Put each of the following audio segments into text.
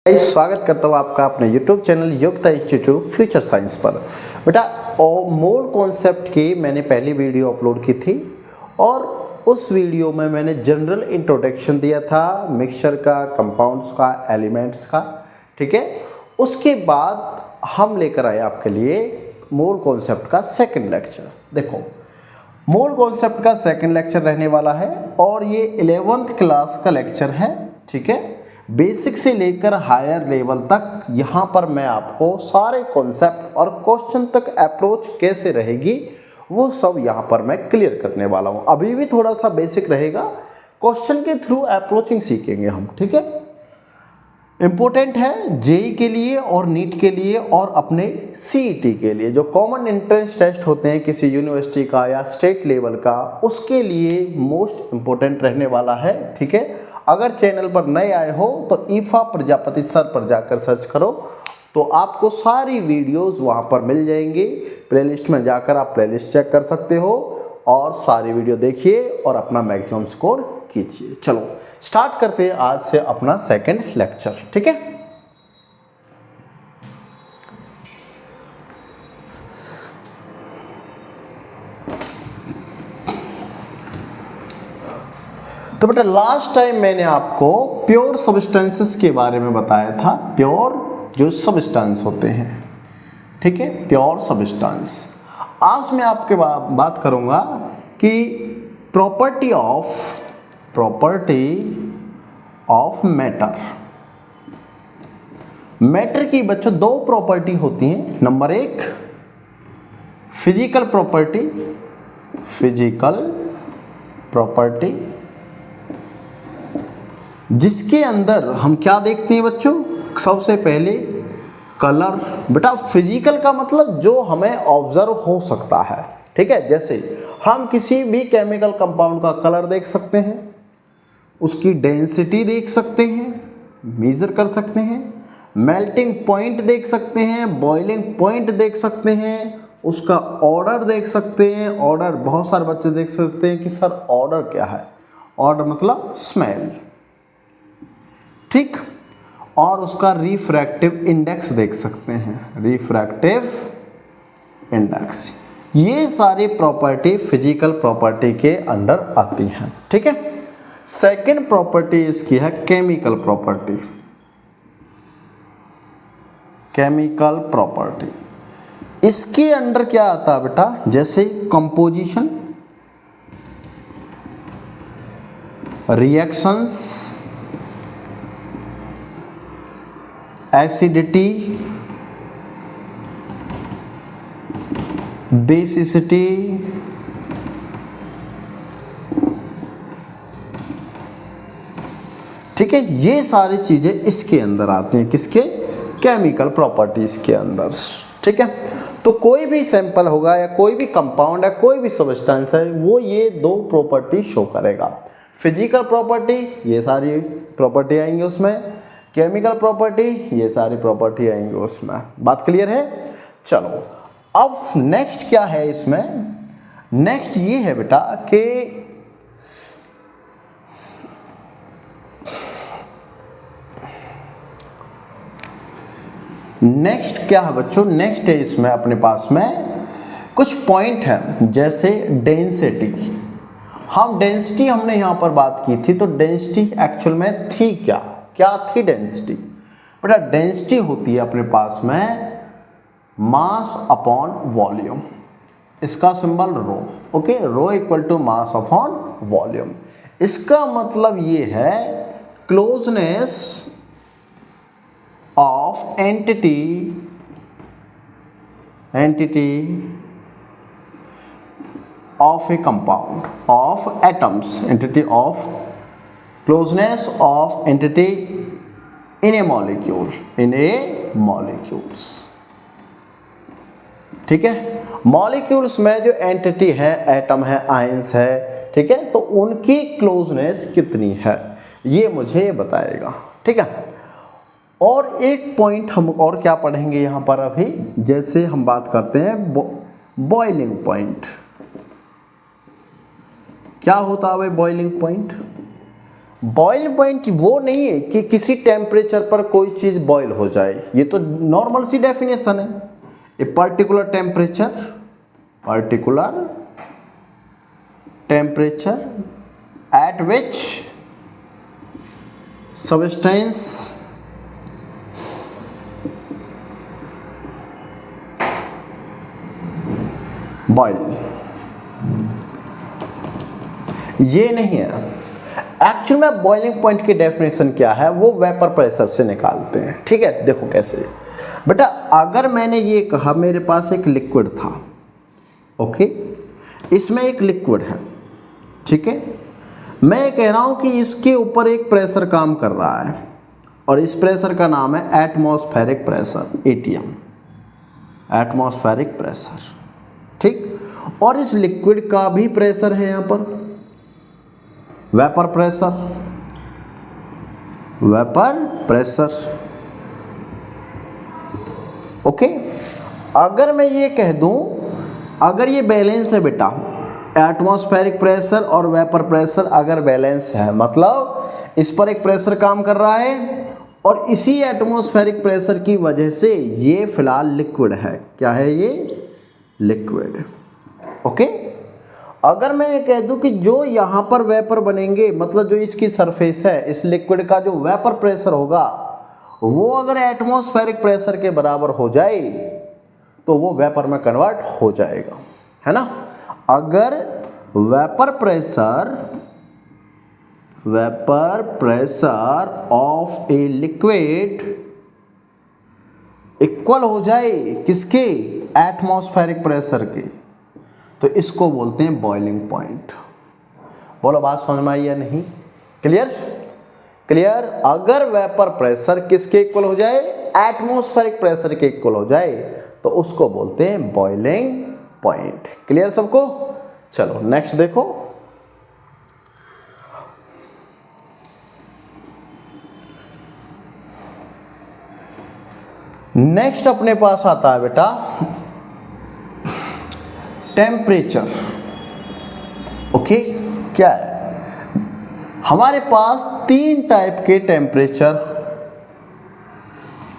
स्वागत करता हूँ आपका अपने YouTube चैनल योग्यता इंस्टीट्यूट फ्यूचर साइंस पर। बेटा मोल कॉन्सेप्ट की मैंने पहली वीडियो अपलोड की थी और उस वीडियो में मैंने जनरल इंट्रोडक्शन दिया था मिक्सचर का, कंपाउंड्स का, एलिमेंट्स का। ठीक है, उसके बाद हम लेकर आए आपके लिए मोल कॉन्सेप्ट का सेकेंड लेक्चर। देखो, मोल कॉन्सेप्ट का सेकेंड लेक्चर रहने वाला है और ये 11th क्लास का लेक्चर है। ठीक है, बेसिक से लेकर हायर लेवल तक यहाँ पर मैं आपको सारे कॉन्सेप्ट और क्वेश्चन तक अप्रोच कैसे रहेगी वो सब यहाँ पर मैं क्लियर करने वाला हूँ। अभी भी थोड़ा सा बेसिक रहेगा, क्वेश्चन के थ्रू अप्रोचिंग सीखेंगे हम। ठीक है, इम्पोर्टेंट है जेई के लिए और नीट के लिए और अपने सीईटी के लिए, जो कॉमन एंट्रेंस टेस्ट होते हैं किसी यूनिवर्सिटी का या स्टेट लेवल का, उसके लिए मोस्ट इम्पोर्टेंट रहने वाला है। ठीक है, अगर चैनल पर नए आए हो तो ईफा प्रजापति सर पर जाकर सर्च करो तो आपको सारी वीडियोस वहां पर मिल जाएंगी। प्लेलिस्ट में जाकर आप प्लेलिस्ट चेक कर सकते हो और सारी वीडियो देखिए और अपना मैक्सिमम स्कोर कीजिए। चलो स्टार्ट करते हैं आज से अपना सेकंड लेक्चर। ठीक है, तो बेटा लास्ट टाइम मैंने आपको प्योर सब्सटेंसेस के बारे में बताया था, प्योर जो सब्सटेंस होते हैं। ठीक है, प्योर सब्सटेंस। आज मैं आपके बात करूंगा कि प्रॉपर्टी ऑफ मैटर। मैटर की बच्चों दो प्रॉपर्टी होती हैं। नंबर एक फिजिकल प्रॉपर्टी, जिसके अंदर हम क्या देखते हैं बच्चों, सबसे पहले कलर। बेटा फिजिकल का मतलब जो हमें ऑब्जर्व हो सकता है। ठीक है, जैसे हम किसी भी केमिकल कंपाउंड का कलर देख सकते हैं, उसकी डेंसिटी देख सकते हैं, मेजर कर सकते हैं, मेल्टिंग पॉइंट देख सकते हैं, बॉइलिंग पॉइंट देख सकते हैं, उसका ऑर्डर देख सकते हैं। ऑर्डर बहुत सारे बच्चे देख सकते हैं कि सर ऑर्डर क्या है। ऑर्डर मतलब स्मेल। ठीक, और उसका रिफ्रैक्टिव इंडेक्स देख सकते हैं, रिफ्रैक्टिव इंडेक्स। ये सारी प्रॉपर्टी फिजिकल प्रॉपर्टी के अंडर आती हैं। ठीक है, सेकंड प्रॉपर्टी इसकी है केमिकल प्रॉपर्टी। केमिकल प्रॉपर्टी इसके अंडर क्या आता है बेटा, जैसे कंपोजिशन, रिएक्शंस, एसिडिटी, बेसिसिटी, ठीक है, ये सारी चीजें इसके अंदर आती हैं। किसके? केमिकल प्रॉपर्टीज के अंदर। ठीक है, तो कोई भी सैंपल होगा या कोई भी कंपाउंड है, कोई भी सब्सटेंस है, वो ये दो प्रॉपर्टी शो करेगा। फिजिकल प्रॉपर्टी ये सारी प्रॉपर्टी आएंगी उसमें, केमिकल प्रॉपर्टी ये सारी प्रॉपर्टी आएंगी उसमें। बात क्लियर है? चलो अब नेक्स्ट क्या है इसमें, नेक्स्ट ये है बेटा कि नेक्स्ट क्या है बच्चों, नेक्स्ट है इसमें अपने पास में कुछ पॉइंट है, जैसे डेंसिटी। हम डेंसिटी हमने यहां पर बात की थी, तो डेंसिटी एक्चुअल में थी क्या थी डेंसिटी? बेटा डेंसिटी होती है अपने पास में मास अपॉन वॉल्यूम। इसका symbol rho. Okay, rho equal to mass upon volume. इसका मतलब ये है closeness of entity of a compound of atoms, entity of closeness of entity in a molecules। ठीक है, मॉलिक्यूल्स में जो एंटिटी है, एटम है, आयंस है, ठीक है, तो उनकी क्लोजनेस कितनी है ये मुझे बताएगा। ठीक है, और एक पॉइंट हम और क्या पढ़ेंगे यहां पर अभी, जैसे हम बात करते हैं बॉइलिंग पॉइंट। क्या होता है भाई बॉइलिंग पॉइंट? बॉइल पॉइंट वो नहीं है कि किसी टेम्परेचर पर कोई चीज़ बॉइल हो जाए, ये तो नॉर्मल सी डेफिनेशन है। A particular temperature at which substance boil, ये नहीं है। एक्चुअल में बॉइलिंग पॉइंट की डेफिनेशन क्या है वो वेपर प्रेशर से निकालते हैं। ठीक है, देखो कैसे बेटा, अगर मैंने ये कहा मेरे पास एक लिक्विड था, ओके, इसमें एक लिक्विड है, ठीक है, मैं कह रहा हूं कि इसके ऊपर एक प्रेशर काम कर रहा है और इस प्रेशर का नाम है atmospheric pressure, ATM, atmospheric pressure, ठीक। और इस लिक्विड का भी प्रेशर है यहां पर वेपर प्रेशर, ओके। अगर मैं ये कह दूं, अगर ये बैलेंस है बेटा, एटमॉस्फेरिक प्रेशर और वेपर प्रेशर अगर बैलेंस है, मतलब इस पर एक प्रेशर काम कर रहा है और इसी एटमॉस्फेरिक प्रेशर की वजह से ये फिलहाल लिक्विड है। क्या है ये? Liquid, okay. अगर मैं ये कह दूं कि जो यहाँ पर वेपर बनेंगे, मतलब जो इसकी सरफेस है, इस लिक्विड का जो वेपर प्रेशर होगा वो अगर एटमॉस्फेरिक प्रेशर के बराबर हो जाए तो वो वेपर में कन्वर्ट हो जाएगा, है ना। अगर vapour pressure of a liquid equal हो जाए किसके? एटमॉस्फेरिक प्रेशर के, तो इसको बोलते हैं बॉइलिंग पॉइंट। बोलो बात समझ में आई या नहीं? क्लियर। अगर वेपर प्रेशर किसके इक्वल हो जाए? एटमॉस्फेरिक प्रेशर के इक्वल हो जाए तो उसको बोलते हैं बॉइलिंग पॉइंट। क्लियर सबको? चलो नेक्स्ट देखो, नेक्स्ट अपने पास आता है बेटा टेम्परेचर, ओके। क्या है? हमारे पास तीन टाइप के टेम्परेचर,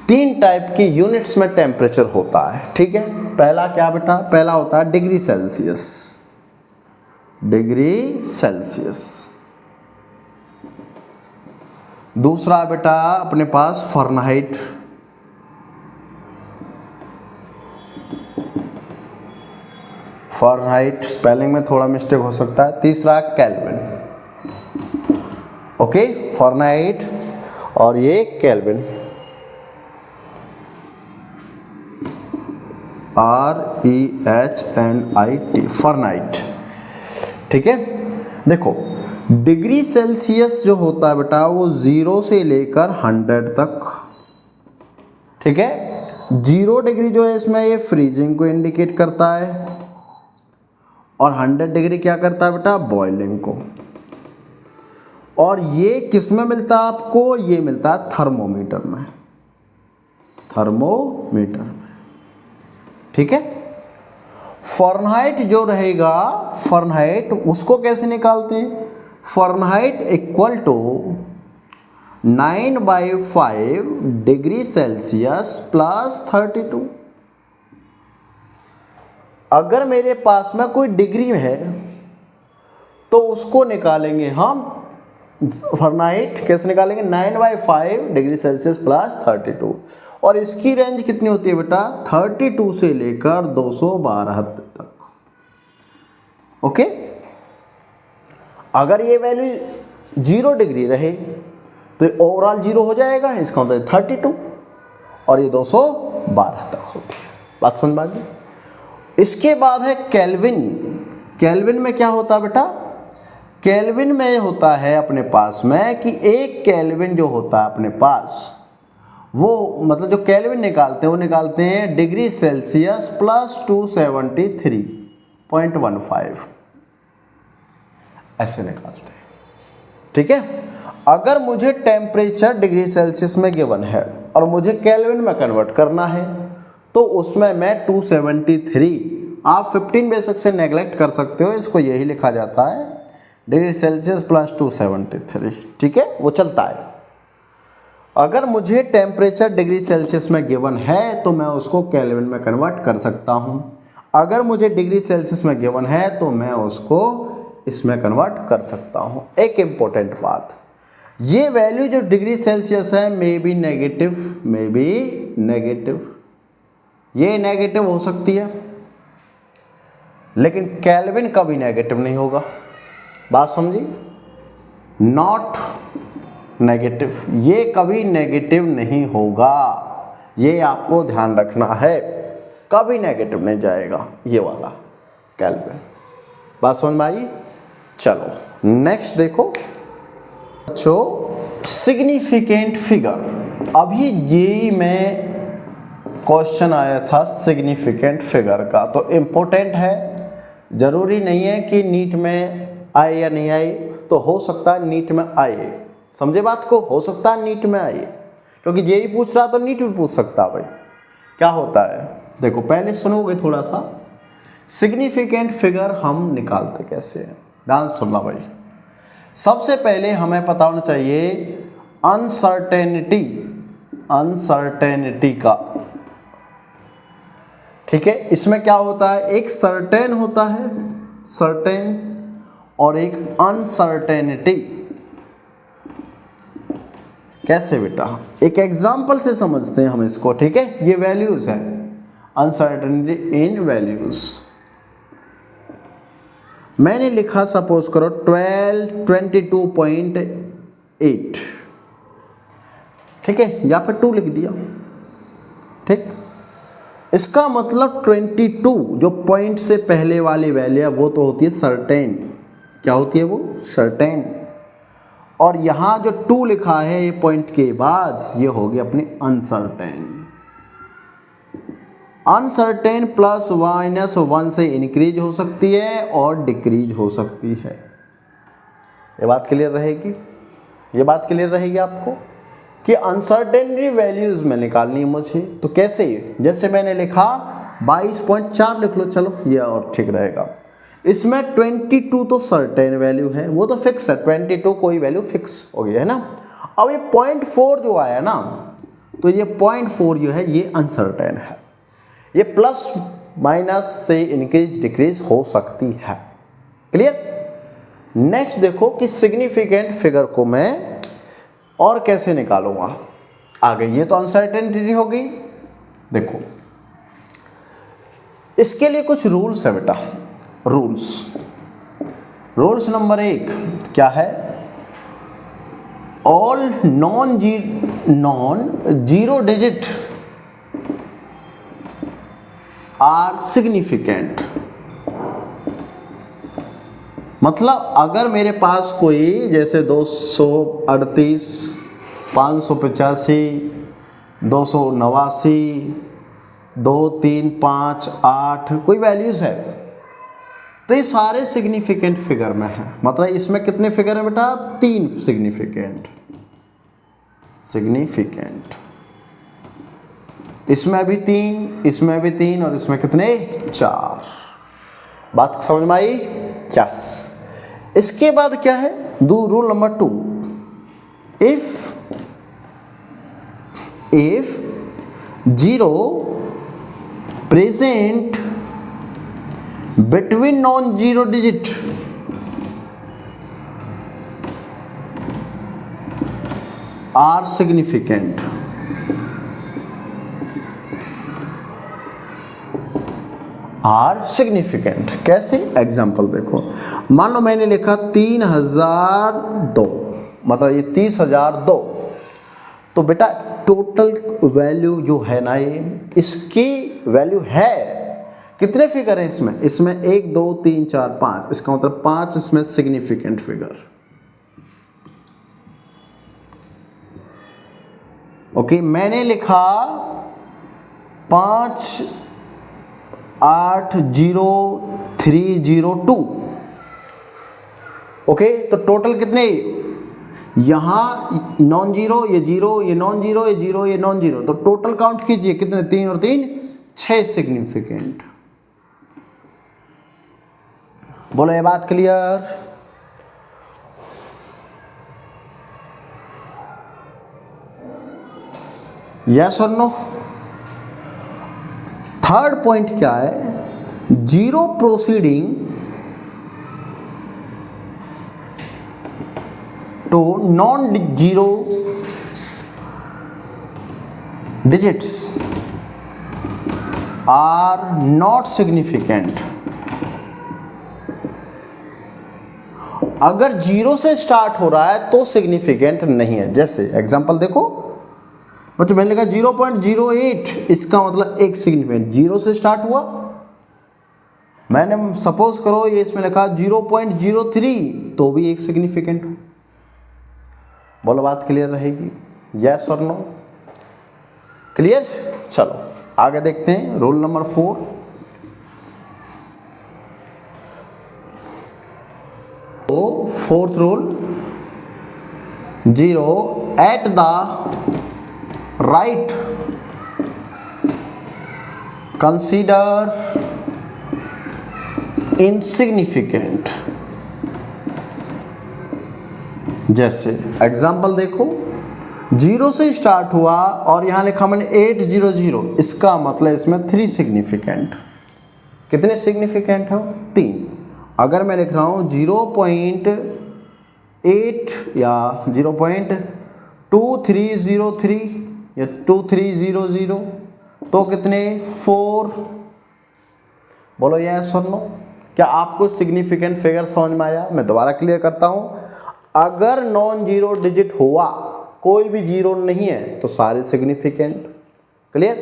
तीन टाइप की यूनिट्स में टेम्परेचर होता है, ठीक है। पहला क्या बेटा? पहला होता है डिग्री सेल्सियस। दूसरा बेटा अपने पास फ़ारेनहाइट, स्पेलिंग में थोड़ा मिस्टेक हो सकता है। तीसरा केल्विन, ओके, फ़ारेनहाइट और ये केल्विन, REHNIT, फ़ारेनहाइट, ठीक है। देखो डिग्री सेल्सियस जो होता है बेटा वो 0 से लेकर 100 तक, ठीक है। 0 डिग्री जो है इसमें ये फ्रीजिंग को इंडिकेट करता है और 100 डिग्री क्या करता है बेटा? बॉइलिंग को। और ये किस में मिलता है आपको? ये मिलता है थर्मोमीटर में, ठीक है। फ़ारेनहाइट जो रहेगा, फ़ारेनहाइट उसको कैसे निकालते हैं? Fahrenheit equal to 9/5 degree Celsius plus 32। अगर मेरे पास में कोई डिग्री है तो उसको निकालेंगे हम, फ़ारेनहाइट कैसे निकालेंगे? 9/5 डिग्री सेल्सियस प्लस 32, और इसकी रेंज कितनी होती है बेटा? 32 से लेकर 212 तक, ओके। अगर ये वैल्यू 0 डिग्री रहे तो ओवरऑल 0 हो जाएगा, इसका मतलब 32 और ये 212 तक होती है। बात समझ में आ गई? इसके बाद है केल्विन। केल्विन में क्या होता है बेटा? केल्विन में होता है अपने पास में कि एक केल्विन जो होता है अपने पास, वो मतलब जो केल्विन निकालते हैं वो निकालते हैं डिग्री सेल्सियस प्लस 273.15, ऐसे निकालते हैं, ठीक है। अगर मुझे टेम्परेचर डिग्री सेल्सियस में गिवन है और मुझे केल्विन में कन्वर्ट करना है तो उसमें मैं 273, आप 15 बेशक से नेगलेक्ट कर सकते हो, इसको यही लिखा जाता है डिग्री सेल्सियस प्लस 273, ठीक है, वो चलता है। अगर मुझे टेम्परेचर डिग्री सेल्सियस में गिवन है तो मैं उसको केल्विन में कन्वर्ट कर सकता हूँ। अगर मुझे डिग्री सेल्सियस में गिवन है तो मैं उसको इसमें कन्वर्ट कर सकता हूँ। एक इम्पोर्टेंट बात, ये वैल्यू जो डिग्री सेल्सियस है मे बी नेगेटिव, ये नेगेटिव हो सकती है, लेकिन केल्विन कभी नेगेटिव नहीं होगा। बात समझी? नॉट नेगेटिव, ये कभी नेगेटिव नहीं होगा, ये आपको ध्यान रखना है, कभी नेगेटिव नहीं जाएगा ये वाला केल्विन। बात समझ में आई? चलो नेक्स्ट देखो बच्चों, सिग्निफिकेंट फिगर। अभी जेईई में क्वेश्चन आया था सिग्निफिकेंट फिगर का, तो इम्पोर्टेंट है, जरूरी नहीं है कि नीट में आए या नहीं आए, तो हो सकता है नीट में आए। समझे बात को? हो सकता है नीट में आए, क्योंकि जेईई पूछ रहा तो नीट भी पूछ सकता है। भाई क्या होता है देखो, पहले सुनोगे थोड़ा सा, सिग्निफिकेंट फिगर हम निकालते कैसे हैं, ध्यान सुनना भाई। सबसे पहले हमें पता होना चाहिए अनसर्टेनिटी का, ठीक है। इसमें क्या होता है, एक सर्टेन होता है, सर्टेन, और एक अनसर्टेनिटी। कैसे बेटा? एक एग्जाम्पल से समझते हैं हम इसको, ठीक है। ये वैल्यूज है, अनसर्टेनिटी इन वैल्यूज। मैंने लिखा सपोज करो 22.8, ठीक है, या फिर 2 लिख दिया, ठीक। इसका मतलब 22 जो पॉइंट से पहले वाली वैल्यू है वो तो होती है सर्टेन। क्या होती है वो? सर्टेन। और यहाँ जो 2 लिखा है ये पॉइंट के बाद, ये होगी अपनी अनसर्टेन। अनसर्टेन प्लस माइनस 1 से इंक्रीज हो सकती है और डिक्रीज हो सकती है। ये बात क्लियर रहेगी? ये बात क्लियर रहेगी आपको कि अनसर्टेनिटी वैल्यूज में निकालनी है मुझे। तो कैसे? जैसे मैंने लिखा 22.4 लिख लो, चलो ये और ठीक रहेगा। इसमें 22 तो सर्टेन वैल्यू है, वो तो फिक्स है, 22 कोई वैल्यू फिक्स हो गई है ना। अब ये 0.4 जो आया ना, तो ये 0.4 जो है ये अनसर्टेन है, ये प्लस माइनस से इंक्रीज डिक्रीज हो सकती है। क्लियर? नेक्स्ट देखो कि सिग्निफिकेंट फिगर को मैं और कैसे निकालूंगा आगे। ये तो अनसर्टेनिटी हो गई। देखो इसके लिए कुछ रूल्स है बेटा, रूल्स नंबर 1 क्या है? All non zero digit are significant. मतलब अगर मेरे पास कोई जैसे 238, 585, 289, 2, 3, 5, 8 कोई वैल्यूज है, तो ये सारे सिग्निफिकेंट फिगर में है। मतलब इसमें कितने फिगर है बेटा? 3 सिग्निफिकेंट, इसमें भी 3, इसमें भी 3, और इसमें कितने? 4। बात समझ में आई? यस। इसके बाद क्या है? Rule number 2, if zero present between non zero digit are significant. कैसे? एग्जाम्पल देखो, मान लो मैंने लिखा 3002, मतलब ये 30,002, तो बेटा टोटल वैल्यू जो है ना, ये इसकी वैल्यू है, कितने फिगर है इसमें? इसमें 1, 2, 3, 4, 5, इसका मतलब 5 इसमें सिग्निफिकेंट फिगर। ओके, मैंने लिखा 580302। ओके, तो टोटल कितने? यहां नॉन जीरो, ये जीरो, ये नॉन जीरो, ये जीरो, ये नॉन जीरो, तो टोटल काउंट कीजिए कितने? 3 और 3 6 सिग्निफिकेंट। बोलो ये बात क्लियर? यस और नो। थर्ड पॉइंट क्या है, zero proceeding to non zero digits are not significant। अगर जीरो से स्टार्ट हो रहा है तो सिग्निफिकेंट नहीं है। जैसे एग्जांपल देखो, मतलब मैंने लिखा 0.08, इसका मतलब एक सिग्निफिकेंट, जीरो से स्टार्ट हुआ। मैंने सपोज करो ये इसमें लिखा 0.03, तो भी एक सिग्निफिकेंट हो। बोलो बात क्लियर रहेगी, यस और नो? क्लियर? चलो आगे देखते हैं रूल नंबर 4। तो fourth rule, zero at the right consider insignificant. जैसे एग्जाम्पल देखो, जीरो से स्टार्ट हुआ और यहाँ लिखा मैंने 800, इसका मतलब इसमें 3 सिग्निफिकेंट। कितने सिग्निफिकेंट है? 3। अगर मैं लिख रहा हूँ 0.8 या 0.2303 या 2300, तो कितने? 4। बोलो यस और नो? क्या आपको सिग्निफिकेंट फिगर समझ में आया? मैं दोबारा क्लियर करता हूँ। अगर नॉन जीरो डिजिट हुआ, कोई भी जीरो नहीं है, तो सारे सिग्निफिकेंट। क्लियर?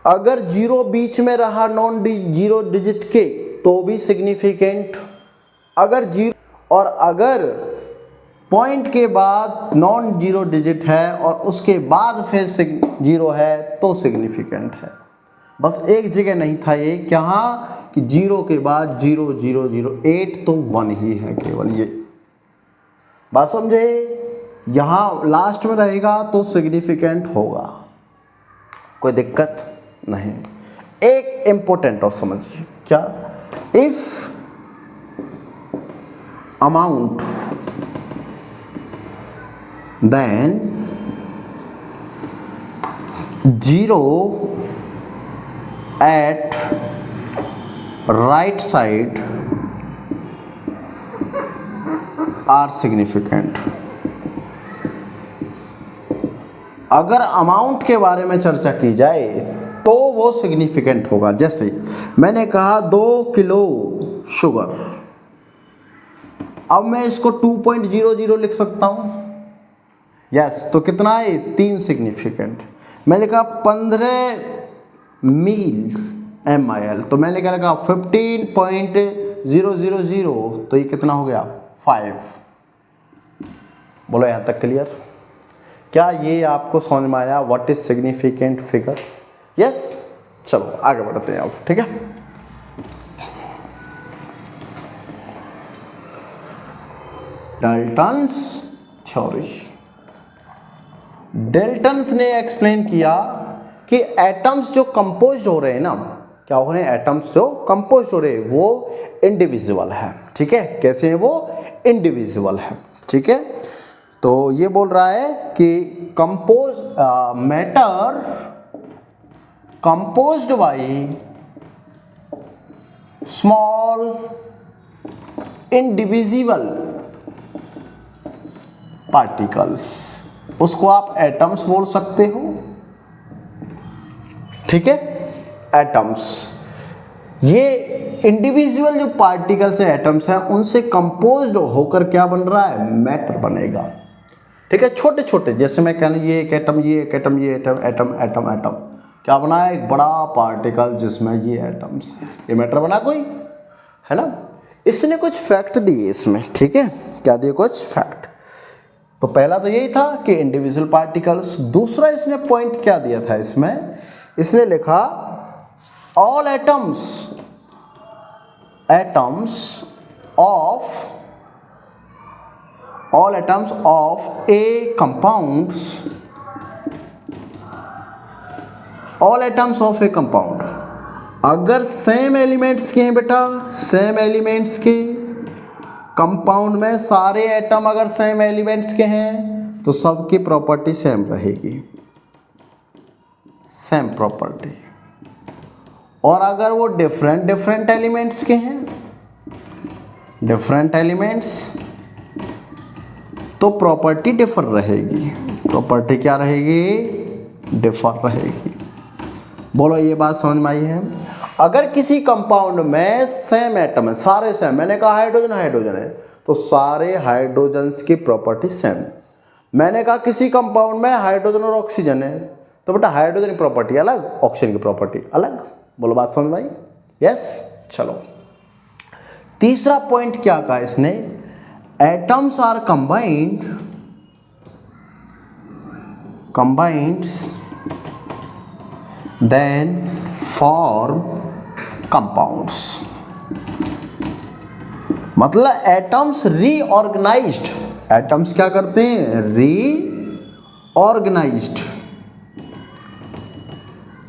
अगर जीरो बीच में रहा नॉन जीरो डिजिट के, तो भी सिग्निफिकेंट। अगर जीरो और अगर पॉइंट के बाद नॉन जीरो डिजिट है और उसके बाद फिर जीरो है, तो सिग्निफिकेंट है। बस एक जगह नहीं था ये, क्या कि जीरो के बाद 0008, तो 1 ही है केवल। ये बात समझे? यहाँ लास्ट में रहेगा तो सिग्निफिकेंट होगा, कोई दिक्कत नहीं। एक इंपॉर्टेंट और समझिए, क्या? If amount then zero at right side are significant. अगर अमाउंट के बारे में चर्चा की जाए तो वो सिग्निफिकेंट होगा। जैसे मैंने कहा 2 किलो शुगर, अब मैं इसको 2.00 लिख सकता हूँ। यस, तो कितना है? 3 सिग्निफिकेंट। मैंने कहा 15 मील MIL, तो मैंने क्या लगा 15.000, तो ये कितना हो गया? 5। बोलो यहाँ तक क्लियर? क्या ये आपको समझ में आया? What is significant figure? Yes. चलो आगे बढ़ते हैं अब, ठीक है? Dalton's theory. डाल्टन्स ने एक्सप्लेन किया कि एटम्स जो कंपोज्ड हो रहे हैं ना, क्या हो रहे हैं? एटम्स जो कंपोज्ड हो रहे हैं वो इंडिविजुअल है। ठीक है? कैसे हैं वो? इंडिविजुअल है। ठीक है? तो ये बोल रहा है कि matter composed by small indivisible particles, उसको आप एटम्स बोल सकते हो। ठीक है? एटम्स, ये इंडिविजुअल जो पार्टिकल्स हैं, एटम्स हैं, उनसे कंपोज्ड होकर क्या बन रहा है? मैटर बनेगा। ठीक है? छोटे छोटे, जैसे मैं कह रहा हूँ ये एक एटम, ये एक एटम, ये एटम, एटम एटम एटम, क्या बना है? एक बड़ा पार्टिकल जिसमें ये एटम्स हैं, ये मैटर बना कोई, है ना? इसने कुछ फैक्ट दिए इसमें। ठीक है? क्या दिए? कुछ फैक्ट। तो पहला तो यही था कि इंडिविजुअल पार्टिकल्स। दूसरा इसने पॉइंट क्या दिया था इसमें? इसने लिखा all atoms of A compound, अगर सेम एलिमेंट्स के हैं बेटा, सेम एलिमेंट्स के कंपाउंड में सारे एटम अगर सेम एलिमेंट्स के हैं तो सबकी प्रॉपर्टी सेम रहेगी। Same property. और अगर वो डिफरेंट एलिमेंट्स के हैं, डिफरेंट एलिमेंट्स, तो प्रॉपर्टी डिफर रहेगी। प्रॉपर्टी क्या रहेगी? डिफर रहेगी। बोलो ये बात समझ में आई है? अगर किसी कंपाउंड में सेम एटम है, सारे सेम, मैंने कहा हाइड्रोजन हाइड्रोजन है, तो सारे हाइड्रोजन्स की प्रॉपर्टी सेम। मैंने कहा किसी कंपाउंड में हाइड्रोजन और ऑक्सीजन है, तो बेटा हाइड्रोजन की प्रॉपर्टी अलग, ऑक्सीजन की प्रॉपर्टी अलग। बोलो बात समझ में आई? यस। चलो तीसरा पॉइंट क्या कहा इसने? Atoms are combined then form compounds. मतलब एटम्स रीऑर्गेनाइज्ड, एटम्स क्या करते हैं? रीऑर्गेनाइज्ड।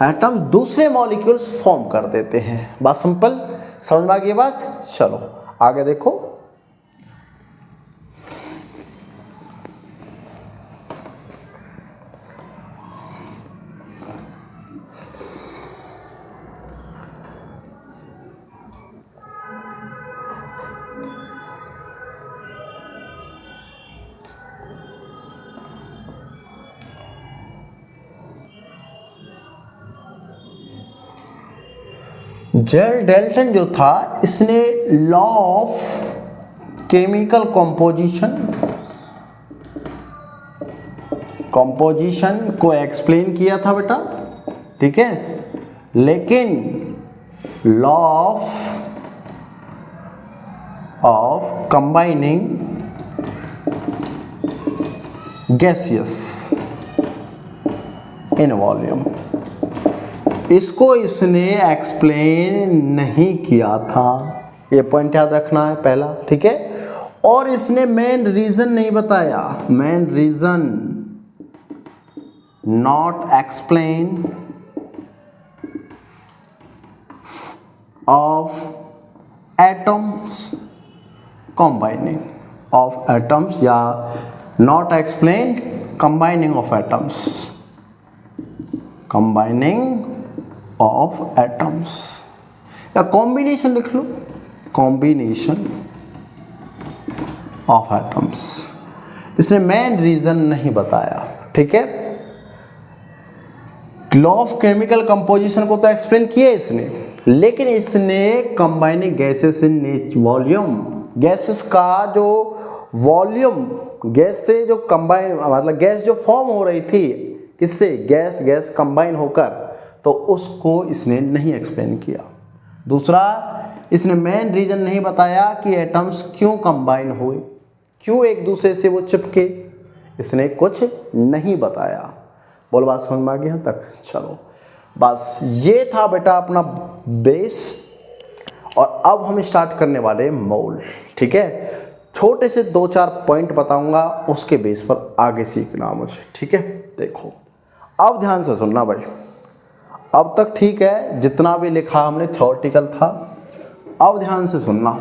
एटम्स दूसरे मॉलिक्यूल्स फॉर्म कर देते हैं। बात सिंपल, समझ में आ गई बात? चलो आगे देखो। जेल डेल्टन जो था, इसने लॉ ऑफ केमिकल कंपोजिशन को एक्सप्लेन किया था बेटा, ठीक है। लेकिन law of combining gaseous in volume, इसको इसने एक्सप्लेन नहीं किया था। ये पॉइंट याद रखना है पहला, ठीक है। और इसने मेन रीजन नहीं बताया, main reason not explain of atoms combining of atoms, या not explain combining of atoms, combining of atoms, या कॉम्बिनेशन लिख लो, कॉम्बिनेशन ऑफ एटम्स। इसने मेन रीजन नहीं बताया, ठीक है। लॉ ऑफ केमिकल कंपोजिशन को तो एक्सप्लेन किया इसने, लेकिन इसने combining gases in volume, gases का जो वॉल्यूम, गैस से जो कंबाइन, मतलब गैस जो फॉर्म हो रही थी, किससे? गैस कंबाइन होकर, तो उसको इसने नहीं एक्सप्लेन किया। दूसरा, इसने मेन रीजन नहीं बताया कि एटम्स क्यों कंबाइन हुए, क्यों एक दूसरे से वो चिपके, इसने कुछ नहीं बताया। बोल बात समझ में आ गई यहाँ तक? चलो बस ये था बेटा अपना बेस, और अब हम स्टार्ट करने वाले मोल, ठीक है। छोटे से 2-4 पॉइंट बताऊंगा, उसके बेस पर आगे सीखना मुझे, ठीक है। देखो अब ध्यान से सुनना भाई, अब तक ठीक है, जितना भी लिखा हमने थ्योरेटिकल था, अब ध्यान से सुनना,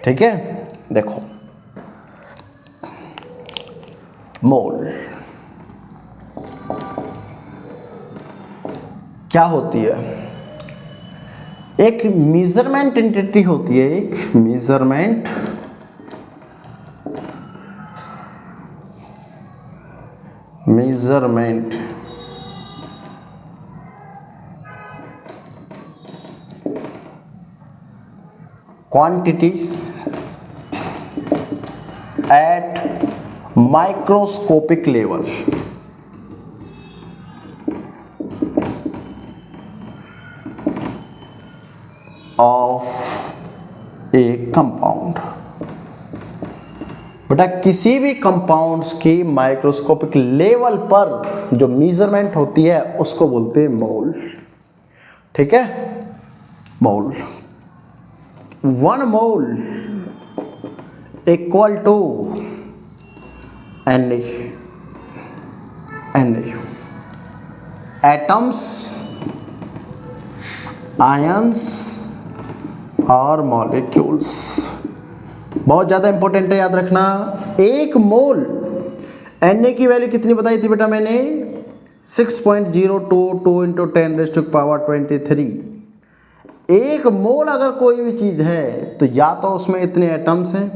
ठीक है। देखो मोल क्या होती है? एक मेजरमेंट एंटिटी होती है, एक measurement quantity at microscopic level, of a compound। बेटा किसी भी कंपाउंड्स की माइक्रोस्कोपिक लेवल पर जो मेजरमेंट होती है उसको बोलते हैं मोल, ठीक है। Mole, 1 mole equal to Na, atoms, ions और मॉलिक्यूल्स। बहुत ज़्यादा इंपॉर्टेंट है, याद रखना। 1 मोल Na की वैल्यू कितनी बताई थी बेटा मैंने? 6.022 इंटू 10⁻23। एक मोल अगर कोई भी चीज़ है तो या तो उसमें इतने एटम्स हैं,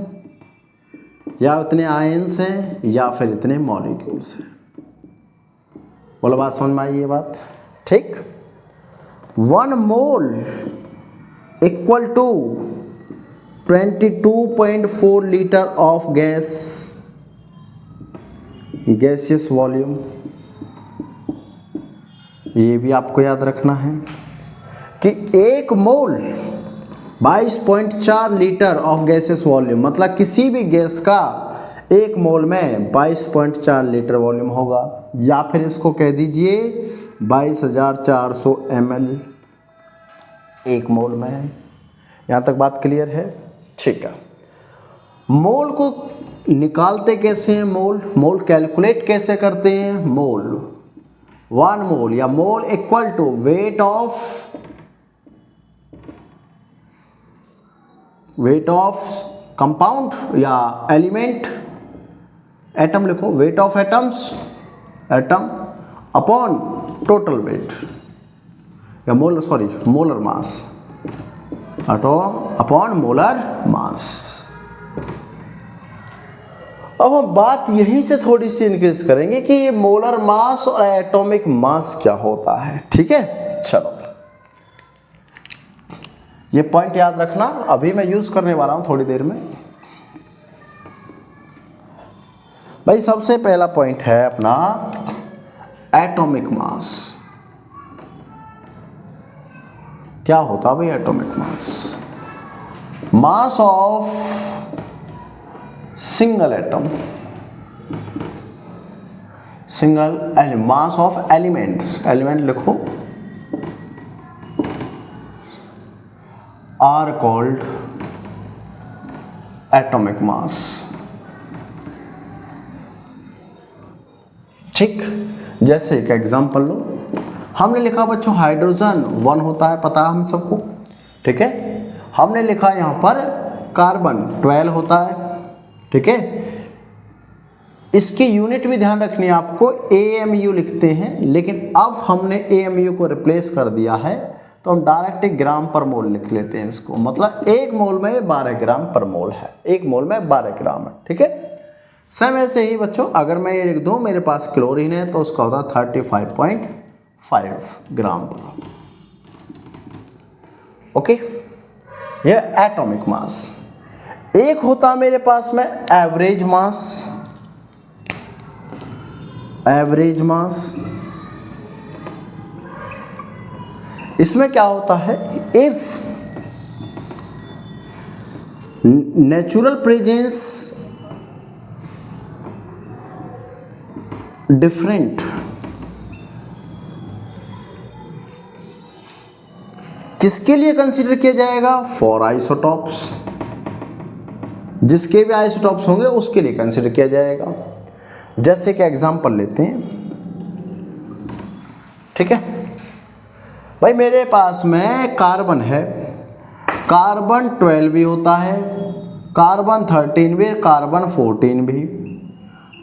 या इतने आयंस हैं, या फिर इतने मॉलिक्यूल्स हैं। बोलो बात समझ में आई ये बात? ठीक। 1 mole equal to 22.4 litre of gas, gaseous volume. ये भी आपको याद रखना है कि 1 mole 22.4 litre of gaseous volume, मतलब किसी भी गैस का 1 मोल में 22.4 लीटर वॉल्यूम होगा, या फिर इसको कह दीजिए 22,400 ml 1 मोल में। यहाँ तक बात क्लियर है? ठीक है। मोल को निकालते कैसे हैं? मोल कैलकुलेट कैसे करते हैं? 1 मोल या mole equal to weight of compound या एलिमेंट, एटम लिखो, weight of atom upon total weight या molar mass upon molar mass. अब हम बात यहीं से थोड़ी सी इंक्रीज करेंगे कि ये मोलर मास और एटॉमिक मास क्या होता है। ठीक है, चलो ये पॉइंट याद रखना, अभी मैं यूज करने वाला हूं थोड़ी देर में। भाई सबसे पहला पॉइंट है अपना एटॉमिक मास। क्या होता है भाई atomic mass? Mass of single atom, mass of elements, element लिखो, आर कॉल्ड एटॉमिक मास। ठीक, जैसे एक एग्जांपल लो, हमने लिखा बच्चों हाइड्रोजन 1 होता है, पता है हम सबको। ठीक है, हमने लिखा यहां पर कार्बन 12 होता है। ठीक है, इसकी यूनिट भी ध्यान रखनी है आपको, AMU लिखते हैं, लेकिन अब हमने AMU को रिप्लेस कर दिया है तो हम डायरेक्ट ग्राम पर मोल लिख लेते हैं इसको, मतलब 1 मोल में 12 ग्राम पर मोल है, 1 मोल में 12 ग्राम है। ठीक है, सेम ऐसे ही बच्चों अगर मैं ये लिख दूं मेरे पास क्लोरीन है तो उसका होता है 35.5 ग्राम पर। ओके, ये एटॉमिक मास। एक होता है मेरे पास में एवरेज मास, इसमें क्या होता है, इफ नेचुरल प्रेजेंस डिफरेंट, किसके लिए कंसीडर किया जाएगा? फॉर आइसोटॉप्स, जिसके भी आइसोटॉप्स होंगे उसके लिए कंसीडर किया जाएगा। जैसे कि एग्जांपल लेते हैं। ठीक है भाई, मेरे पास में कार्बन है, कार्बन 12 भी होता है, कार्बन 13 भी, कार्बन 14 भी।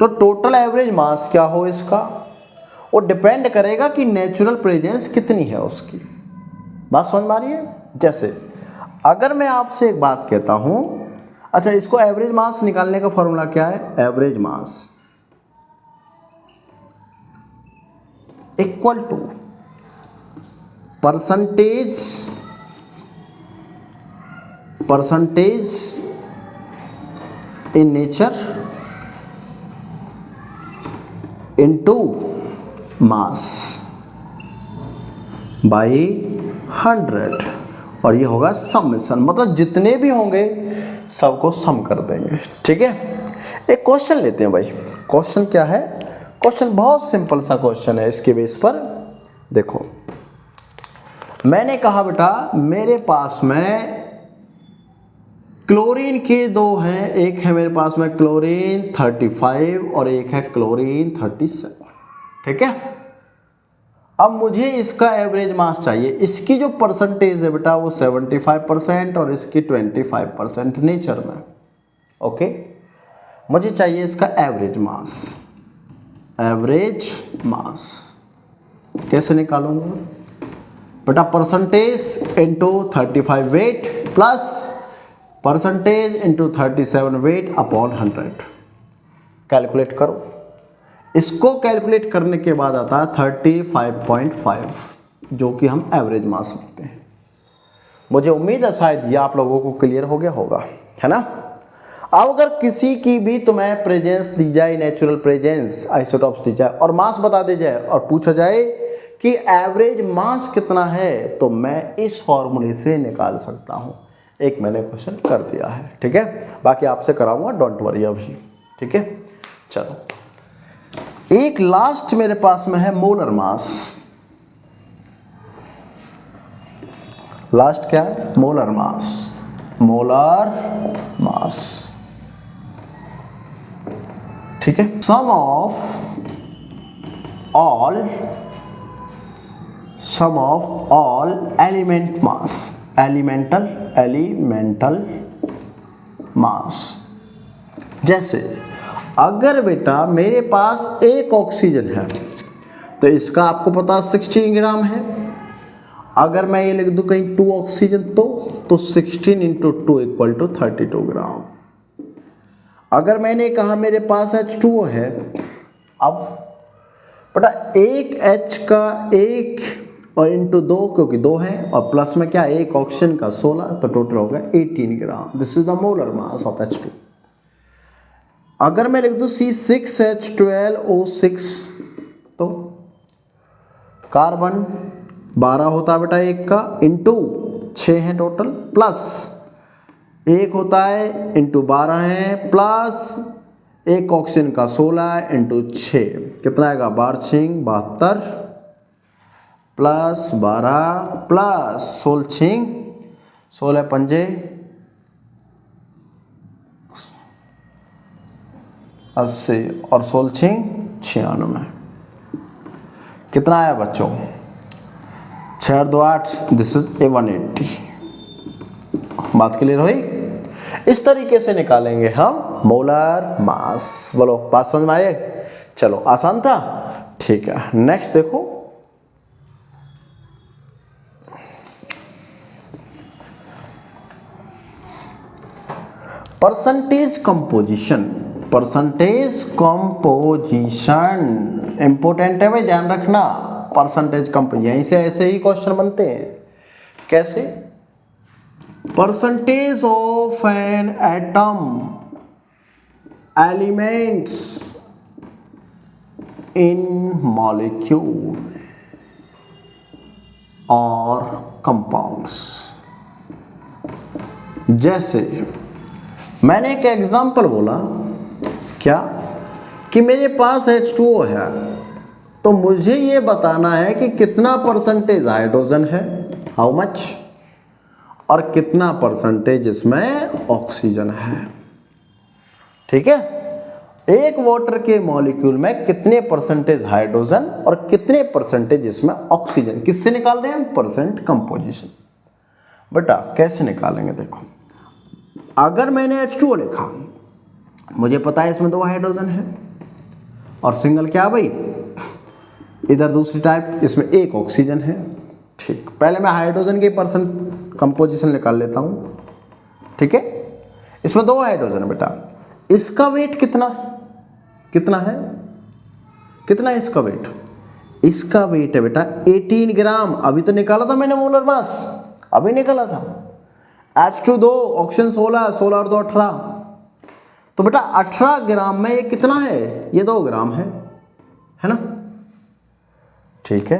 तो टोटल एवरेज मास क्या हो इसका, वो डिपेंड करेगा कि नेचुरल प्रेजेंस कितनी है उसकी। बात समझ में आ रही है? जैसे अगर मैं आपसे एक बात कहता हूं, अच्छा इसको एवरेज मास निकालने का फॉर्मूला क्या है? Average mass equal to percentage in nature into mass by 100, और ये होगा समेशन, मतलब जितने भी होंगे सबको सम कर देंगे। ठीक है, एक क्वेश्चन लेते हैं भाई। क्वेश्चन क्या है? क्वेश्चन बहुत सिंपल सा क्वेश्चन है। इसके बेस पर देखो, मैंने कहा बेटा मेरे पास में क्लोरीन के 2 हैं, एक है मेरे पास में क्लोरीन 35 और एक है क्लोरीन 37। ठीक है, अब मुझे इसका एवरेज मास चाहिए। इसकी जो परसेंटेज है बेटा वो 75% और इसकी 25% नेचर में। ओके, मुझे चाहिए इसका एवरेज मास। कैसे निकालूंगा बेटा? Percentage into 35 weight plus percentage into 37 weight upon 100। Calculate करो। इसको कैलकुलेट करने के बाद आता है 35.5, जो कि हम एवरेज मान सकते हैं। मुझे उम्मीद है शायद ये आप लोगों को क्लियर हो गया होगा, है ना? अब अगर किसी की भी तुम्हें प्रेजेंस दी जाए, नेचुरल प्रेजेंस आइसोटॉप्स दी जाए और मास बता दी जाए और पूछा जाए कि एवरेज मास कितना है, तो मैं इस फॉर्मूले से निकाल सकता हूँ। एक मैंने क्वेश्चन कर दिया है, ठीक है? बाकी आपसे कराऊंगा, डोंट वरी अभी, ठीक है? चलो, एक लास्ट मेरे पास में है मोलर मास। लास्ट क्या है? Molar mass. मोलर मास, ठीक है? Sum of all element mass, elemental mass. जैसे अगर बेटा मेरे पास एक ऑक्सीजन है तो इसका आपको पता 16 ग्राम है। अगर मैं ये लिख दूं कहीं 2 ऑक्सीजन तो 16 इंटू 2 इक्वल टू 32 ग्राम। अगर मैंने कहा मेरे पास H2O है, अब बेटा एक H का 1 और इंटू 2, क्योंकि 2 है, और प्लस में क्या एक ऑक्सीजन का 16, तो टोटल होगा 18 gram. This is the molar mass of H2। अगर मैं लिख दूं C6H12O6, तो कार्बन 12 होता है बेटा एक का, इंटू 6 है टोटल, प्लस एक होता है इंटू 12 है, प्लस एक ऑक्सीजन का 16 इंटू 6, कितना आएगा? 12×6 = 72 प्लस 12 प्लस 16×6 = 80 और 16×6 = 96। कितना आया बच्चों? 6×2 = 8। This is 180। बात क्लियर हुई? इस तरीके से निकालेंगे हम मोलर मास। बोलो, बात समझ में आई? चलो, आसान था, ठीक है। नेक्स्ट देखो, परसेंटेज कंपोजिशन। इंपोर्टेंट है भाई, ध्यान रखना। परसेंटेज कंपोजिशन, यहीं से ऐसे ही क्वेश्चन बनते हैं। कैसे? Percentage of an atom elements in molecule और कंपाउंड्स। जैसे मैंने एक एग्जांपल बोला, क्या कि मेरे पास H2O है, तो मुझे ये बताना है कि कितना परसेंटेज हाइड्रोजन है, हाउ मच, और कितना परसेंटेज इसमें ऑक्सीजन है। ठीक है? एक वाटर के मॉलिक्यूल में कितने परसेंटेज हाइड्रोजन और कितने परसेंटेज इसमें ऑक्सीजन, किससे निकाल रहे हैं? Percent composition. बेटा कैसे निकालेंगे? देखो, अगर मैंने H2O लिखा, मुझे पता है इसमें 2 हाइड्रोजन है और सिंगल क्या भाई, इधर दूसरी टाइप, इसमें 1 ऑक्सीजन है। ठीक, पहले मैं हाइड्रोजन के परसेंट कंपोजिशन निकाल लेता हूँ। ठीक है, इसमें 2 हाइड्रोजन है बेटा। इसका वेट कितना है? कितना है? कितना है इसका वेट? इसका वेट है बेटा 18 ग्राम। अभी तो निकाला था मैंने मोलर मास, अभी निकाला था। H2 2, ऑक्सीजन 16, 16 और 2 18, तो बेटा 18 ग्राम में ये कितना है? ये 2 ग्राम है ना? ठीक है,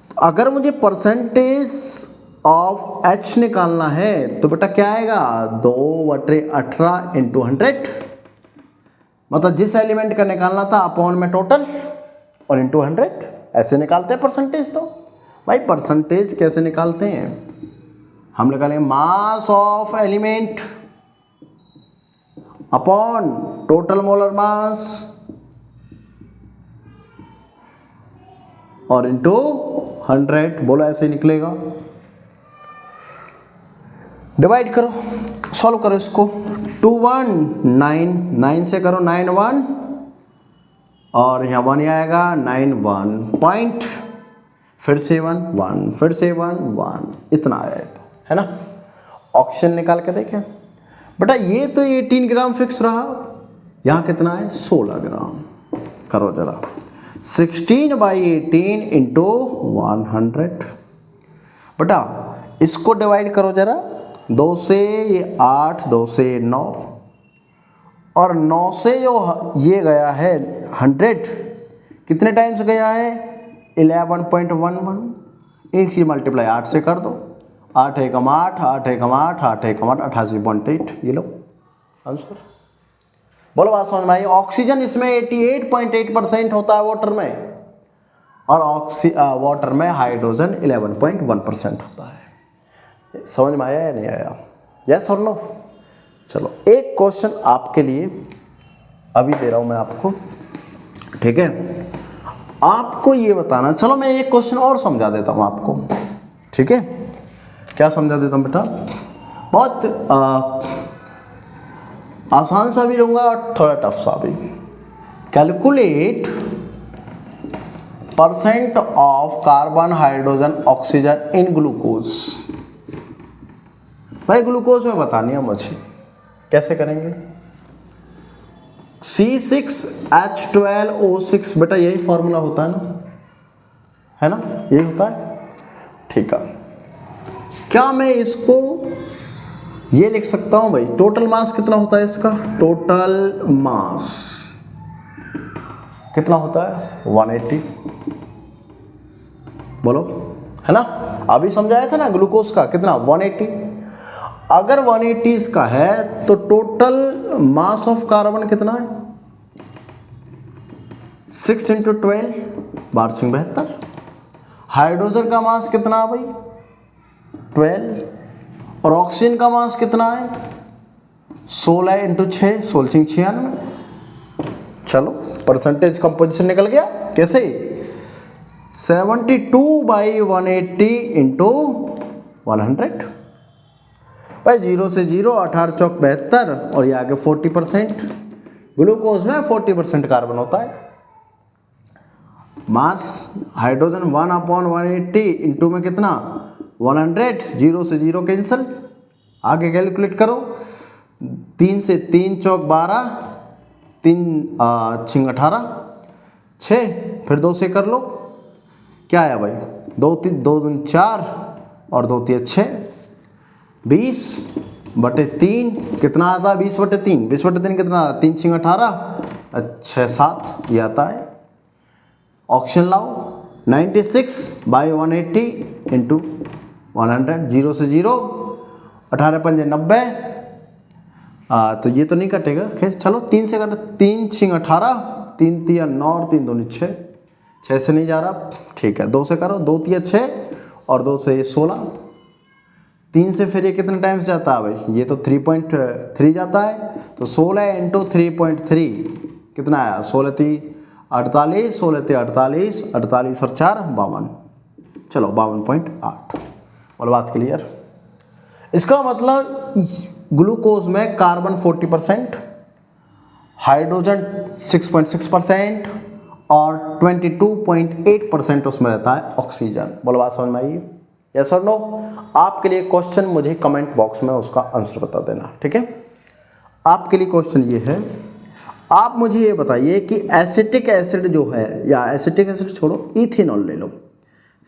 तो अगर मुझे परसेंटेज ऑफ H निकालना है तो बेटा क्या आएगा? 2/18 इंटू 100, मतलब जिस एलिमेंट का निकालना था अपॉन में टोटल और इंटू 100। ऐसे निकालते हैं परसेंटेज। तो भाई परसेंटेज कैसे निकालते हैं? हम निकालेंगे mass of element upon total molar mass और इंटू 100। बोलो, ऐसे ही निकलेगा। डिवाइड करो, सॉल्व करो इसको। 2 1 9, 9 से करो 9 1, और यहाँ 1 आएगा, 9 1 पॉइंट फिर से 1 1, फिर से 1 1, इतना आया है ना। ऑक्सीजन निकाल के देखें बेटा, ये तो 18 ग्राम फिक्स रहा, यहाँ कितना है 16 ग्राम। करो जरा 16/18 इंटू 100। बेटा इसको डिवाइड करो जरा, 2 से ये 8, 2 से 9, और 9 से जो ये गया है 100 कितने टाइम्स गया है 11.11। इनकी मल्टीप्लाई 8 से कर दो, 8 एकम 8, 8 एकम 8, 8 एकम 8, 88.8। ये लो आंसर। बोलो बात समझ में आई। ऑक्सीजन इसमें 88.8% होता है वाटर में, और वाटर में हाइड्रोजन 11.1% होता है। समझ में आया या नहीं आया? यस और नो? चलो एक क्वेश्चन आपके लिए अभी दे रहा हूं मैं आपको, ठीक है। आपको ये बताना, चलो मैं एक क्वेश्चन और समझा देता हूं आपको, ठीक है। क्या समझा देता हूं बेटा? बहुत आसान सा भी रहूंगा और थोड़ा टफ सा भी। Calculate percent of carbon hydrogen oxygen in glucose. भाई ग्लूकोज में बतानी है मुझे, कैसे करेंगे? C6H12O6 बेटा यही फॉर्मूला होता है ना, यही होता है, ठीक है। क्या मैं इसको ये लिख सकता हूं भाई, टोटल मास कितना होता है इसका? टोटल मास कितना होता है 180। बोलो, है ना। अभी समझाया था ना ग्लूकोज का कितना 180। अगर 180 इसका है तो टोटल मास ऑफ कार्बन कितना है 6 × 12 12 72। हाइड्रोजन का मास कितना है भाई 12, और ऑक्सीजन का मास कितना है 16 × 6 16 96। चलो परसेंटेज कंपोजिशन निकल गया। कैसे? 72/180 इंटू 100। भाई 0 से 0, 18 चौक 72, और ये आगे 40%। ग्लूकोज में 40% कार्बन होता है। मास हाइड्रोजन 1/180 इंटू में कितना 100, 0 से 0 कैंसिल, आगे कैलकुलेट करो। 3 से 3 चौक 12, 3 छिंग 18, 6, फिर 2 से कर लो, क्या आया भाई 2 3 2 दूनी 4 और 2 3 6, 20/3 कितना आता है 20/3, 20/3 कितना 3 छिंग 18, 6 7 ये आता है। ऑक्सीजन लाओ 96/180 इंटू 100, 0 से 0, 18 पंजे 90, तो ये तो नहीं कटेगा, खैर चलो 3 से कट, 3 छिंग 18, 3 3 9 और 3 दूनी 6, 6 से नहीं जा रहा, ठीक है 2 से करो, 2 3 6 और 2 से 16, 3 से फिर ये कितने टाइम्स जाता है भाई, ये तो 3.3 जाता है, तो 16 × 3.3 कितना आया 16 3 48, 16 3 48, 48 और 4 52, चलो 52.8। बोलो बात क्लियर? इसका मतलब ग्लूकोज में कार्बन 40%, हाइड्रोजन 6.6% और 22.8% उसमें रहता है ऑक्सीजन। बोलो बात समझ में आई? यस और नो? आपके लिए क्वेश्चन मुझे कमेंट बॉक्स में उसका आंसर बता देना, ठीक है। आपके लिए क्वेश्चन ये है, आप मुझे ये बताइए कि एसिटिक एसिड जो है, या एसिटिक एसिड छोड़ो, इथेनॉल ले लो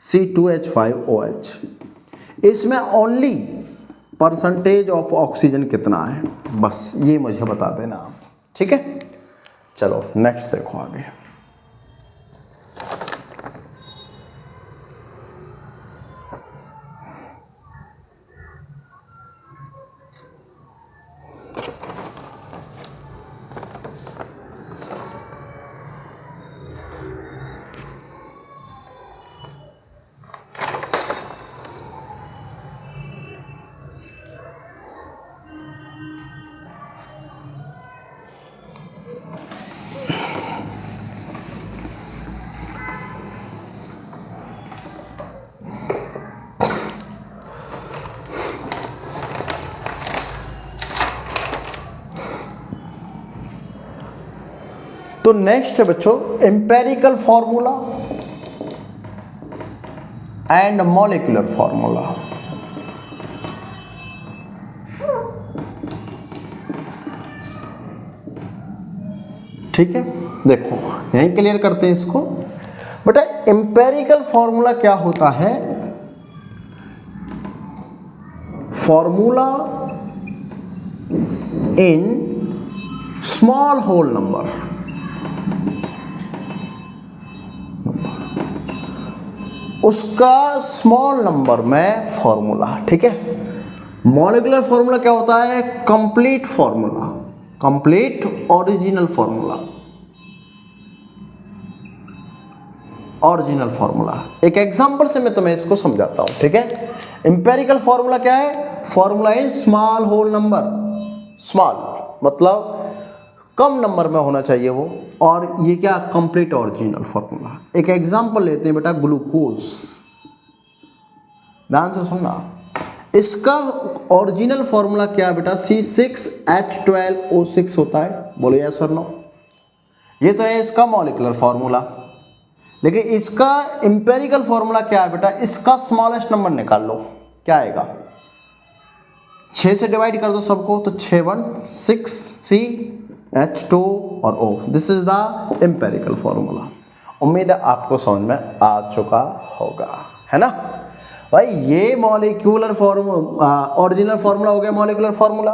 C2H5OH, इसमें ओनली परसेंटेज ऑफ ऑक्सीजन कितना है, बस ये मुझे बता देना आप, ठीक है। चलो नेक्स्ट देखो आगे। तो नेक्स्ट है बच्चों empirical formula. And molecular formula. ठीक है, देखो यहीं क्लियर करते हैं इसको। बेटा एम्पेरिकल फॉर्मूला क्या होता है? Formula in small whole number, उसका स्मॉल नंबर में फॉर्मूला। ठीक है, मॉलिक्यूलर फॉर्मूला क्या होता है? Complete formula, complete original formula, original formula. एक एग्जांपल से मैं तुम्हें इसको समझाता हूं। ठीक है, एम्पेरिकल फॉर्मूला क्या है? Formula is small whole number, small मतलब कम नंबर में होना चाहिए वो, और ये क्या? Complete original formula. एक एग्जांपल लेते हैं बेटा, ग्लूकोज, ध्यान से सुनना। इसका ओरिजिनल फॉर्मूला क्या है बेटा? C6H12O6 होता है। बोलो यस और नो। ये तो है इसका मॉलिक्यूलर फॉर्मूला, लेकिन इसका एम्पेरिकल फॉर्मूला क्या है बेटा? इसका स्मॉलेस्ट नंबर निकाल लो, क्या आएगा? 6 से डिवाइड कर दो सबको, तो 6 1 6 CH2 और O। This is the empirical formula. उम्मीद है आपको समझ में आ चुका होगा, है ना भाई। ये मॉलिक्यूलर फॉर्मूला, ओरिजिनल फॉर्मूला हो गया मॉलिक्यूलर फॉर्मूला,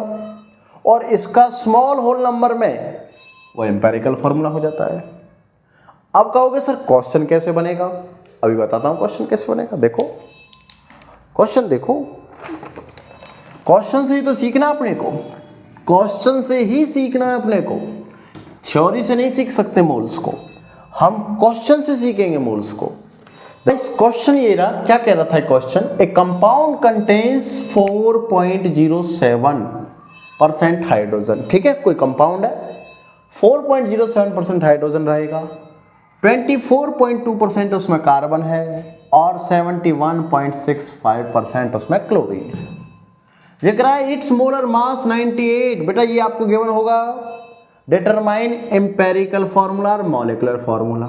और इसका स्मॉल होल नंबर में वो एम्पेरिकल फॉर्मूला हो जाता है। अब कहोगे सर क्वेश्चन कैसे बनेगा? अभी बताता हूं क्वेश्चन कैसे बनेगा। देखो क्वेश्चन, देखो क्वेश्चन से ही तो सीखना अपने को, क्वेश्चन से ही सीखना है अपने को। थ्योरी से नहीं सीख सकते मोल्स को, हम क्वेश्चन से सीखेंगे मोल्स को। इस क्वेश्चन ये रहा, क्या कह रहा था क्वेश्चन? ए कंपाउंड कंटेन्स 4.07% हाइड्रोजन। ठीक है, कोई कंपाउंड है, 4.07% हाइड्रोजन रहेगा, 24.2% उसमें कार्बन है और 71.65% उसमें क्लोरीन है। ये कह रहा है इट्स मोलर मास 98। बेटा ये आपको गिवन होगा। डिटरमाइन एम्पेरिकल फॉर्मूला और मॉलिक्यूलर फॉर्मूला।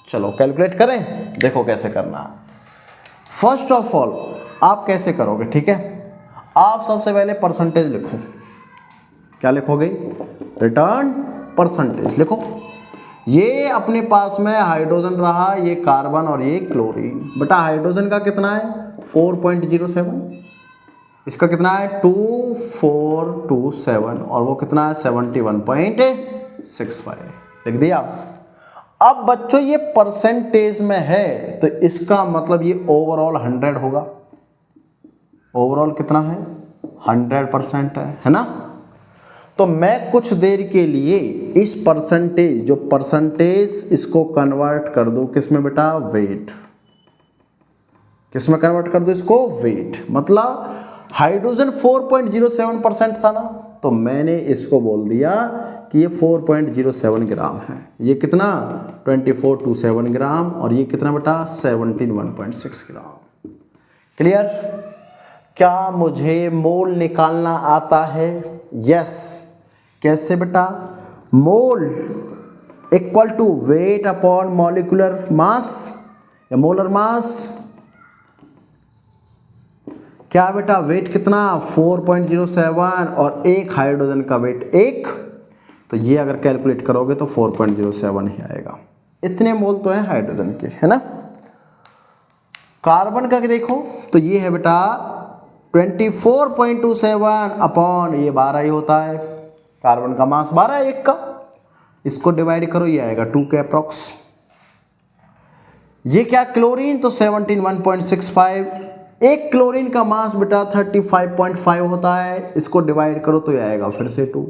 चलो कैलकुलेट करें, देखो कैसे करना है। फर्स्ट ऑफ ऑल आप कैसे करोगे? ठीक है, आप सबसे पहले परसेंटेज लिखो। क्या लिखोगे? रिटर्न परसेंटेज लिखो। ये अपने पास में हाइड्रोजन रहा, ये कार्बन और ये क्लोरीन। बेटा हाइड्रोजन का कितना है? 4.07, इसका कितना है? 2427, और वो कितना है? 71.65। लिख दिया। अब बच्चों ये परसेंटेज में है, तो इसका मतलब ये ओवरऑल 100 होगा। ओवरऑल कितना है? 100% है ना। तो मैं कुछ देर के लिए इस परसेंटेज, जो परसेंटेज, इसको कन्वर्ट कर दूं किसमें बेटा? वेट। किसमें कन्वर्ट कर दूं इसको? वेट। मतलब हाइड्रोजन 4.07% था ना, तो मैंने इसको बोल दिया कि ये 4.07 ग्राम है। ये कितना? 2427 ग्राम, और ये कितना बेटा? 71.6 ग्राम। क्लियर? क्या मुझे मोल निकालना आता है? यस। कैसे बेटा? Mole equal to weight upon molecular mass या मोलर मास। क्या बेटा? वेट कितना? 4.07, और एक हाइड्रोजन का वेट 1, तो ये अगर कैलकुलेट करोगे तो 4.07 ही आएगा। इतने मोल तो है हाइड्रोजन के, है ना। कार्बन का देखो तो ये है बेटा 24.27 अपॉन ये 12 ही होता है। कार्बन का मास 12 है एक का, इसको डिवाइड करो, ये आएगा 2 के अप्रॉक्स। ये क्या? क्लोरीन, तो 71.65। एक क्लोरीन का मास बेटा 35.5 होता है, इसको डिवाइड करो तो ये आएगा फिर से 2।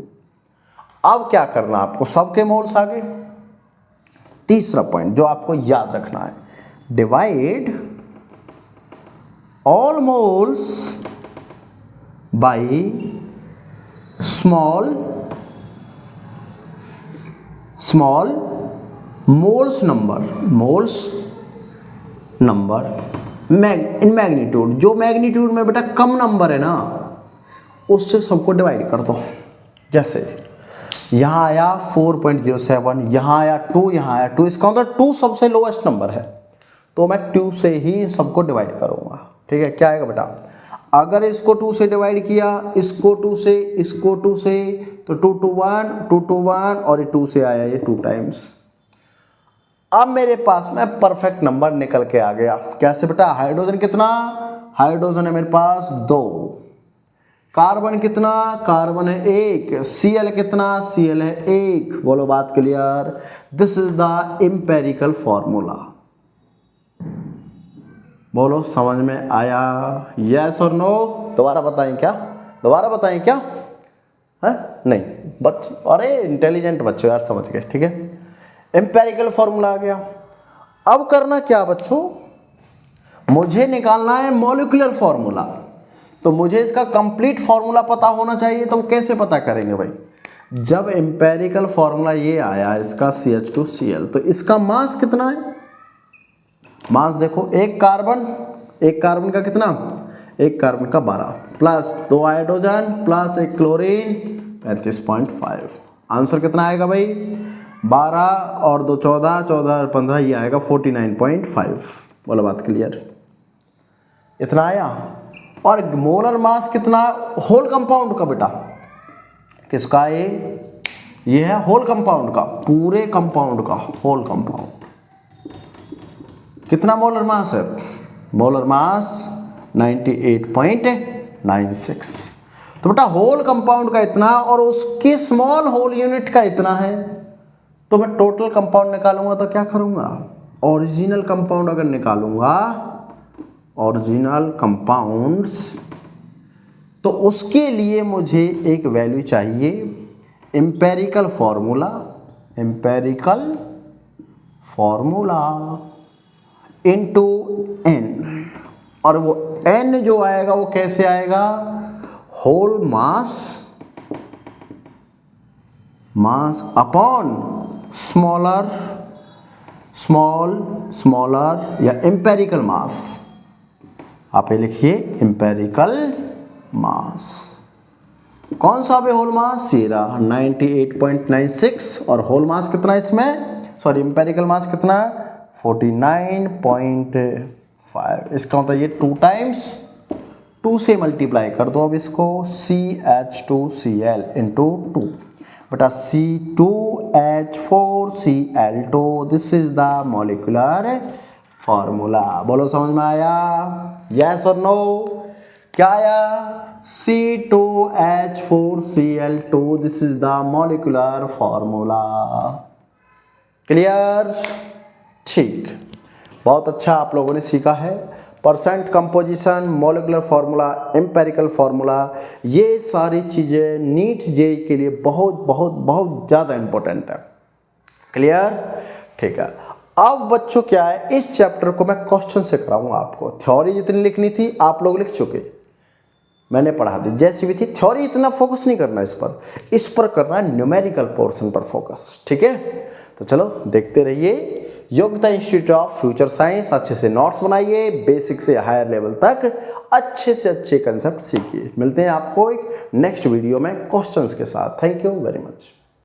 अब क्या करना आपको? सबके मोल्स आ गए। तीसरा पॉइंट जो आपको याद रखना है, divide all moles by small moles number in magnitude. जो मैग्नीट्यूड में बेटा कम नंबर है ना, उससे सबको डिवाइड कर दो। जैसे यहाँ आया 4.07, यहाँ आया 2, यहाँ आया 2, इसका मतलब 2 सबसे लोएस्ट नंबर है, तो मैं 2 से ही सबको डिवाइड करूँगा। ठीक है, क्या आएगा बेटा, अगर इसको 2 से डिवाइड किया, इसको 2 से, इसको 2 से, तो 2 to 1, 2 to 1 और ये 2 से आया ये 2 टाइम्स। अब मेरे पास में परफेक्ट नंबर निकल के आ गया। कैसे बेटा, हाइड्रोजन कितना, हाइड्रोजन है मेरे पास 2, कार्बन कितना, कार्बन है 1, Cl कितना, Cl है 1। बोलो बात clear. This is the empirical formula. बोलो समझ में आया, यस और नो? दोबारा बताएं क्या, दोबारा बताएं क्या है? नहीं अरे इंटेलिजेंट बच्चों यार, समझ गए। ठीक है, एम्पेरिकल फॉर्मूला आ गया। अब करना क्या बच्चों, मुझे निकालना है मॉलिक्यूलर फॉर्मूला। तो मुझे इसका कंप्लीट फॉर्मूला पता होना चाहिए। तो कैसे पता करेंगे भाई, जब एम्पेरिकल फॉर्मूला ये आया इसका CH2Cl, तो इसका मास कितना है, मास देखो, एक कार्बन का कितना, एक कार्बन का 12 plus 2 hydrogen plus 1 chlorine 35.5। Answer कितना आएगा भाई, 12 और 2 14, 14 और 15 ये आएगा 49.5। बोला बात क्लियर, इतना आया। और मोलर मास कितना, होल कंपाउंड का बेटा, किसका ये है होल कंपाउंड का, पूरे कंपाउंड का होल कंपाउंड। कितना मोलर मास है, मोलर मास 98.96। तो बेटा होल कंपाउंड का इतना और उसके स्मॉल होल यूनिट का इतना है। तो मैं टोटल कंपाउंड निकालूंगा तो क्या करूंगा, ओरिजिनल कंपाउंड अगर निकालूंगा, ओरिजिनल कंपाउंड्स, तो उसके लिए मुझे एक वैल्यू चाहिए, empirical formula, empirical formula into n। और वो n जो आएगा वो कैसे आएगा, whole mass, mass upon smaller, smaller या एम्पेरिकल मास। आप ये लिखिए एम्पेरिकल मास। कौन सा भी होल मास, सीरा 98.96 और होल मास कितना इसमें, सॉरी एम्पेरिकल मास कितना, 49.5। इसका मतलब ये 2 टाइम्स 2 से मल्टीप्लाई कर दो अब इसको, CH2Cl इंटू 2 बटा C2H4Cl2। This is the molecular formula. बोलो समझ में आया, यस और नो? क्या आया, C2H4Cl2, this is the molecular formula. Clear? ठीक, बहुत अच्छा आप लोगों ने सीखा है। Percent composition, molecular formula, empirical formula, ये सारी चीज़ें नीट जेईई के लिए बहुत बहुत बहुत ज़्यादा इम्पोर्टेंट है। क्लियर? ठीक है। अब बच्चों क्या है, इस चैप्टर को मैं क्वेश्चन से कराऊंगा आपको। थ्योरी जितनी लिखनी थी आप लोग लिख चुके, मैंने पढ़ा दी जैसी भी थी। थ्योरी इतना फोकस नहीं करना इस पर करना है न्यूमेरिकल पोर्शन पर फोकस। ठीक है, तो चलो देखते रहिए योग्यता इंस्टीट्यूट ऑफ फ्यूचर साइंस। अच्छे से नोट्स बनाइए, बेसिक से हायर लेवल तक अच्छे से अच्छे कंसेप्ट सीखिए। मिलते हैं आपको एक नेक्स्ट वीडियो में क्वेश्चंस के साथ। Thank you very much.